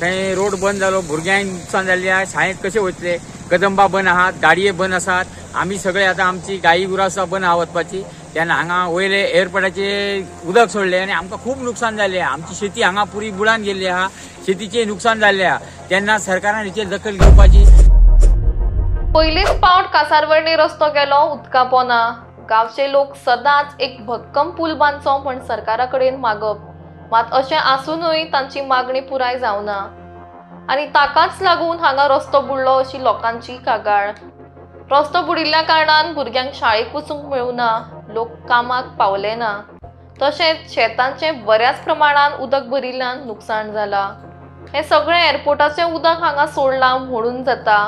थंय रोड बंद जालो, भुरग्यांक नुकसान जाल्लें आहा, शाळेंत कशें वयतले, कदंबा बंद आहात, गाडये बंद आसात, आमी सगळे आता आमची गायी गुरां सुद्दां बंद आहा वचपाची। तेन्ना हांगा वयले एअरपोर्टाचे उदक सोडले आनी आमकां खूब नुकसान जाल्लें आहा। आमची शेती हांगा पुरी बुडान गेल्ली आहा, शेतीचें नुकसान जाल्लें आहा। तेन्ना सरकारान हेचेर दखल घेवपाची। पयलीच पावट कासारवडणी रस्तो गेलो उदका पोना। गांवचे लोक सदांच एक भक्कम पूल बांदचो म्हण सरकारा कडेन मागप, मात अशें आसूनय तांची मागणी पुराय जावना आनी ताकाच लागून हांगा रस्तो बुडलो अशी लोकांची कागाळ। रस्तो बुडिल्ल्या कारणान भुरग्यांक शाळेक वचूंक मेळूना, लोक कामाक पावले ना, तशेंच शेतांचें बऱ्याच प्रमाणात उदक भरिल्ल्यान नुकसाण जाला। हे सगळें एअरपोर्टाचें उदक हांगा सोडलां म्हणून जाता।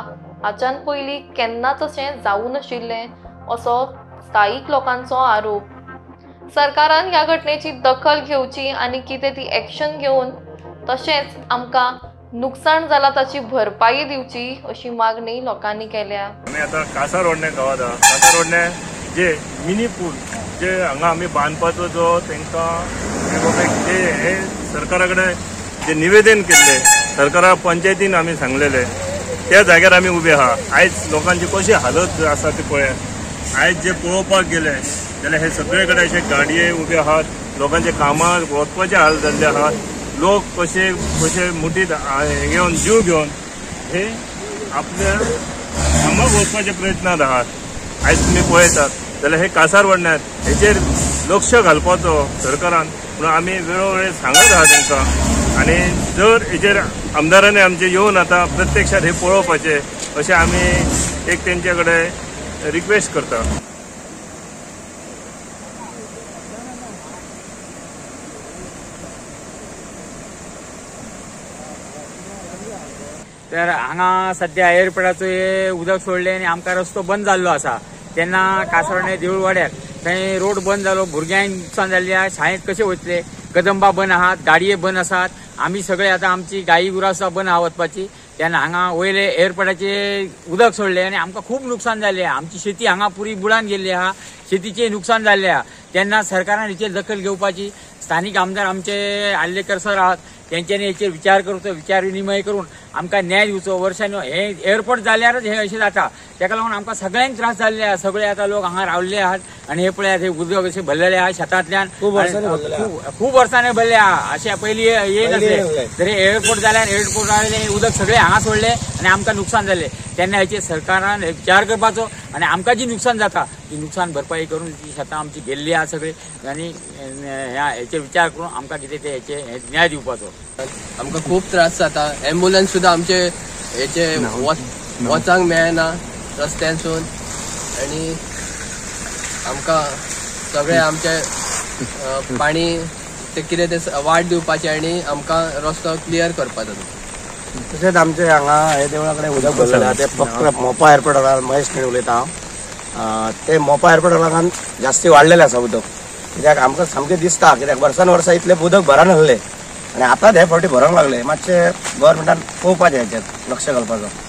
हाच्यान पयलीं केन्नाच अशें जावूं नाशिल्लें असो स्थायीक लोकांचो आरोप। सरकारान ह्या घटनेची दखल घेवची आनी कितें ती एक्शन घेवन तशेंच आमकां नुकसाण जाला ताची भरपाई दिवची अशी मागणी लोकांनी केल्या। आमी आतां कासारवडणे गांवांत आहा। कासारवडणे जे मिनी पूल जे हांगा आमी बांदपाचो जो तांकां हे सरकारा कडेन जे निवेदन केल्ले, सरकारा पंचायतीन आमी सांगलेले, त्या जाग्यार आमी उबे आहा। आयज लोकांची कशी हालत आसा ती पळयात। आयज जे पळोवपाक गेले जाल्यार हे सगळे कडेन अशे गाडये उबे आहात, लोकांचे कामां वचपाचे हाल जाल्ले आहात। लोक कशे कशे मुठीत घेवन जीव घेवन हे आपल्या कामाक वचपाचे प्रयत्नात आहात। आयज तुमी पळयतात जाल्यार हे कासारवडण्यात हेचेर लक्ष घालपाचो सरकारान म्हणून आमी वेळोवेळी सांगत आहात तांकां। आनी जर हेचेर आमदारांनी आमचे येवन आतां प्रत्यक्षात हे पळोवपाचे अशें आमी एक तेंचे कडेन रिक्वेस्ट करता। तर हांगा सध्या एअरपोर्टाचो हे उदक सोडलें आनी आमकां रस्तो बंद जाल्लो आसा। तेन्ना कासारवडणे देऊळ वाड्यार थंय रोड बंद जालो, भुरग्यांक नुकसान जाल्लें आहा, शाळेंत कशें वयतले, कदंबा बंद आहात, गाडये बंद आसात, आमी सगळे आता आमची गायी गुरां सुद्दां बंद आहा वचपाची। तेन्ना हांगा वयले एअरपोर्टाचे उदक सोडलें आनी आमकां खूब नुकसान जाल्लें आहा। आमची शेती हांगा पुरी बुडान गेल्ली आहा, शेतीचें नुकसान जाल्लें आहा। तेन्ना सरकारान हेचेर दखल घेवपाची। स्थानीक आमदार आमचे आल्लेकर सर आहात, तेंच्यांनी हेचेर विचार करचो, विचार विनिमय करून आमकां न्याय दिवचो। वर्षांनी हे एअरपोर्ट जाल्यारच हे अशें जाता, तेका लागून आमकां सगळ्यांक त्रास जाल्ले आहा। सगळे आता लोक हांगा रावल्ले आहात आनी हे पळयात हे उदक अशें भरलेले आहा शेतांतल्यान, खूब वर्सांनी भरले आहा। अशें पयलीं येयनासलें, तर हे एअरपोर्ट जाल्यार एअरपोर्टाचे उदक सगळे हांगा सोडले आनी आमकां नुकसान जालें। तेन्ना हेचेर सरकारान विचार करपाचो आनी आमकां जी नुकसान जाता ती नुकसान भरपाई करून ती शेतां आमची गेल्ली आहा सगळी, आनी हेचेर विचार करून आमकां कितें ते हेचे न्याय दिवपाचो। आमकां खूब त्रास जाता। एम्ब्युलन्स सुद्दां आमचे हेचे वचांक मेळना रस्त्यासून, आनी आमकां सगळे आमचे पाणी ते कितें ते वाट दिवपाचे आनी आमकां रस्तो क्लियर करपाचो। तशेंच आमचे हांगा हे देवळा कडेन उदक भरलेलें आहा, ते फक्त मोपा एअरपोर्टार महेश न्ही उलयता हांव। ते मोपा एअरपोर्टा लागून जास्ती वाडलेलें आसा उदक, कित्याक आमकां सामकें दिसता, कित्याक वर्सान वर्सा इतलें उदक भरनासलें आनी आतां हे फावटी भरोंक लागले। मातशें गव्हर्मेंटान पळोवपाचें हेचेर लक्ष घालपाचो।